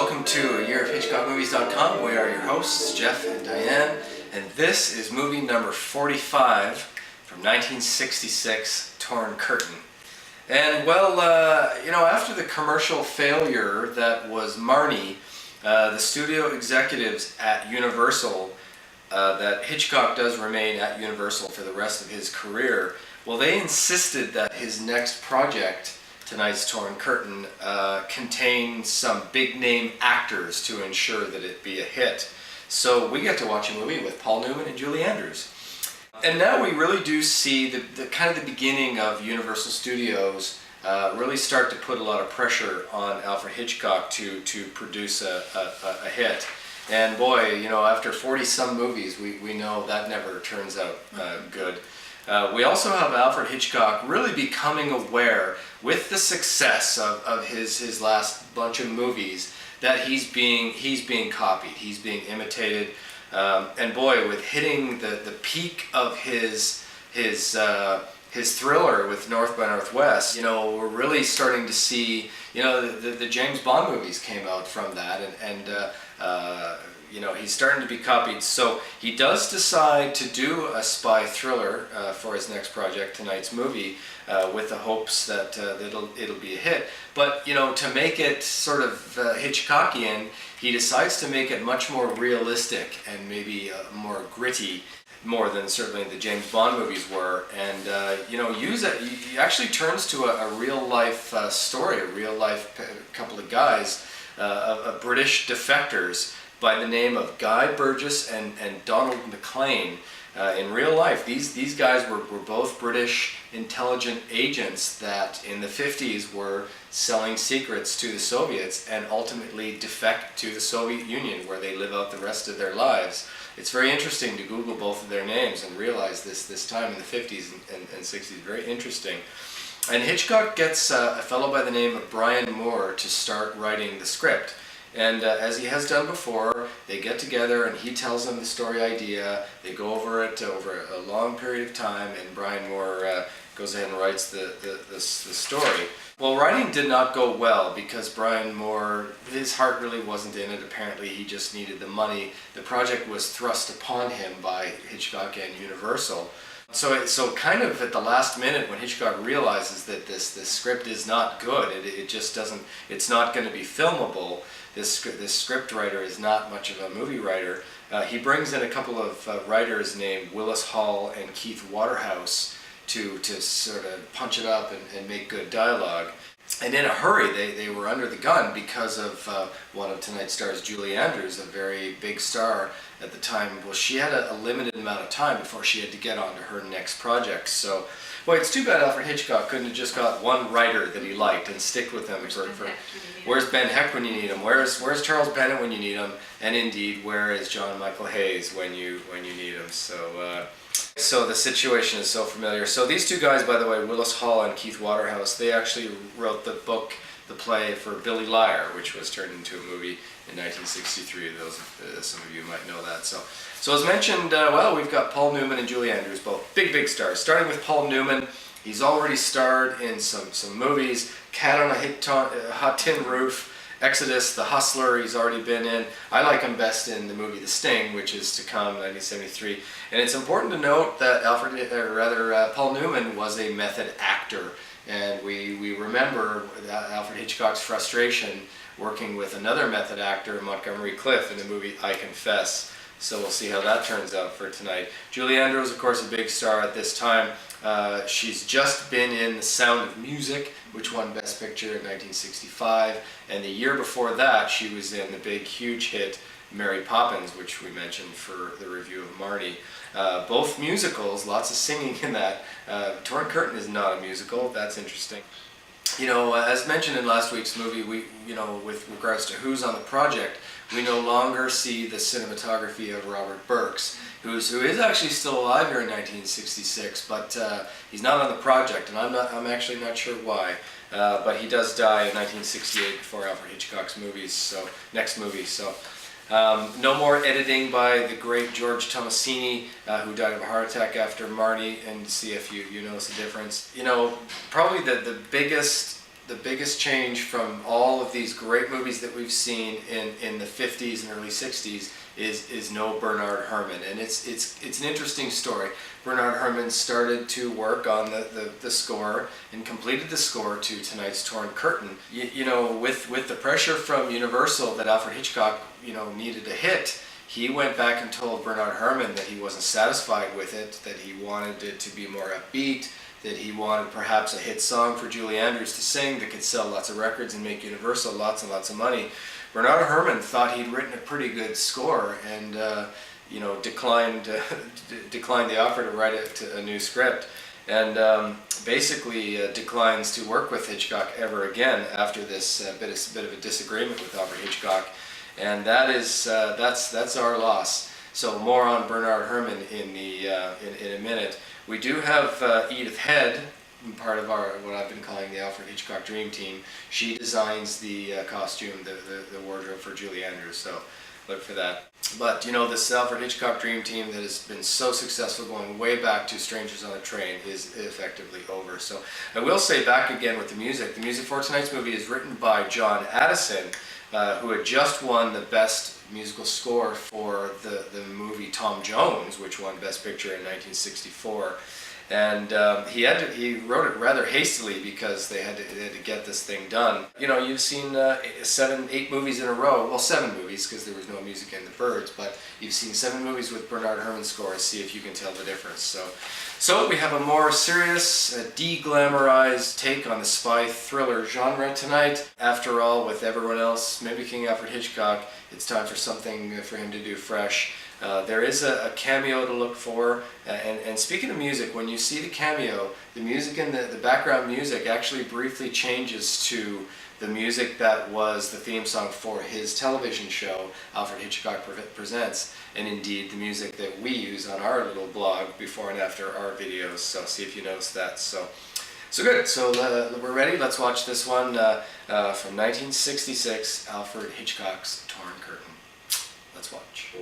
welcome to A Year of HitchcockMovies.com. We are your hosts, Jeff and Diane, and this is movie number 45 from 1966, Torn Curtain. And well, after the commercial failure that was Marnie, the studio executives at Universal, that Hitchcock does remain at Universal for the rest of his career, well, they insisted that his next project, tonight's Torn Curtain, contains some big name actors to ensure that it be a hit. So we get to watch a movie with Paul Newman and Julie Andrews. And now we really do see the kind of the beginning of Universal Studios really start to put a lot of pressure on Alfred Hitchcock to produce a hit. And boy, after 40-some movies, we know that never turns out good. We also have Alfred Hitchcock really becoming aware, with the success of his last bunch of movies, that he's being copied, he's being imitated, and boy, with hitting the peak of his thriller with North by Northwest, we're really starting to see, the James Bond movies came out from that, and he's starting to be copied. So he does decide to do a spy thriller for his next project, tonight's movie, with the hopes that it'll be a hit. But to make it sort of Hitchcockian, he decides to make it much more realistic and maybe more gritty, more than certainly the James Bond movies were, and use it. He actually turns to a real life story, a real life couple of guys, of British defectors by the name of Guy Burgess and Donald McLean. In real life, these guys were both British intelligent agents that in the 50s were selling secrets to the Soviets and ultimately defect to the Soviet Union, where they live out the rest of their lives. It's very interesting to Google both of their names and realize this time in the 50s and 60s. Very interesting. And Hitchcock gets a fellow by the name of Brian Moore to start writing the script. And as he has done before, they get together and he tells them the story idea. They go over it over a long period of time, and Brian Moore goes ahead and writes the story. Well, writing did not go well because Brian Moore, his heart really wasn't in it. Apparently, he just needed the money. The project was thrust upon him by Hitchcock and Universal. So kind of at the last minute, when Hitchcock realizes that this script is not good, it just doesn't, it's not going to be filmable. This script writer is not much of a movie writer. He brings in a couple of writers named Willis Hall and Keith Waterhouse to sort of punch it up and make good dialogue. And in a hurry, they were under the gun because of one of tonight's stars, Julie Andrews, a very big star at the time. Well, she had a limited amount of time before she had to get on to her next project. So, boy, it's too bad Alfred Hitchcock couldn't have just got one writer that he liked and stick with him. Where's Ben Heck when you need him? Where's Charles Bennett when you need him? And indeed, where is John Michael Hayes when you need him? So the situation is so familiar. So these two guys, by the way, Willis Hall and Keith Waterhouse, they actually wrote the play for Billy Liar, which was turned into a movie in 1963. Some of you might know that. So as mentioned, we've got Paul Newman and Julie Andrews, both big stars. Starting with Paul Newman, he's already starred in some movies. Cat on a Hot Tin Roof, Exodus, The Hustler, he's already been in. I like him best in the movie The Sting, which is to come, 1973. And it's important to note that Paul Newman was a method actor. And we remember Alfred Hitchcock's frustration working with another method actor, Montgomery Clift, in the movie I Confess. So we'll see how that turns out for tonight. Julie Andrews, of course, a big star at this time. She's just been in The Sound of Music, which won Best Picture in 1965. And the year before that, she was in the big, huge hit Mary Poppins, which we mentioned for the review of Marnie. Both musicals, lots of singing in that. Torn Curtain is not a musical. That's interesting. As mentioned in last week's movie, with regards to who's on the project, we no longer see the cinematography of Robert Burks, who is actually still alive here in 1966, but he's not on the project, and I'm actually not sure why. But he does die in 1968 before Alfred Hitchcock's next movie. So no more editing by the great George Tomasini, who died of a heart attack after Marnie, and see if you notice the difference. Probably the the biggest change from all of these great movies that we've seen in the 50s and early 60s is no Bernard Herrmann. And it's an interesting story. Bernard Herrmann started to work on the score and completed the score to Tonight's Torn Curtain. You know, with the pressure from Universal that Alfred Hitchcock, you know, needed a hit, he went back and told Bernard Herrmann that he wasn't satisfied with it, that he wanted it to be more upbeat, that he wanted perhaps a hit song for Julie Andrews to sing that could sell lots of records and make Universal lots and lots of money. Bernard Herrmann thought he'd written a pretty good score and you know, declined the offer to write a new script, and basically declines to work with Hitchcock ever again after this bit of a disagreement with Alfred Hitchcock. And that's our loss. So more on Bernard Herrmann in a minute. We do have Edith Head, part of what I've been calling the Alfred Hitchcock Dream Team. She designs the costume, the wardrobe for Julie Andrews. So look for that. But you know, this Alfred Hitchcock Dream Team that has been so successful going way back to Strangers on a Train is effectively over. So I will say, back again with the music. The music for tonight's movie is written by John Addison, who had just won the Best Musical Score for the movie Tom Jones, which won Best Picture in 1964. And he wrote it rather hastily because they had to get this thing done. You know, you've seen 8 movies in a row. Well, 7 movies, because there was no music in The Birds, but you've seen 7 movies with Bernard Herrmann scores. See if you can tell the difference. So we have a more serious, de-glamorized take on the spy thriller genre tonight. After all, with everyone else mimicking Alfred Hitchcock, it's time for something for him to do fresh. There is a cameo to look for, and speaking of music, when you see the cameo, the music in the background music actually briefly changes to the music that was the theme song for his television show, Alfred Hitchcock Presents, and indeed the music that we use on our little blog before and after our videos. So see if you notice that. So good. So we're ready. Let's watch this one from 1966, Alfred Hitchcock's Torn Curtain. Let's watch.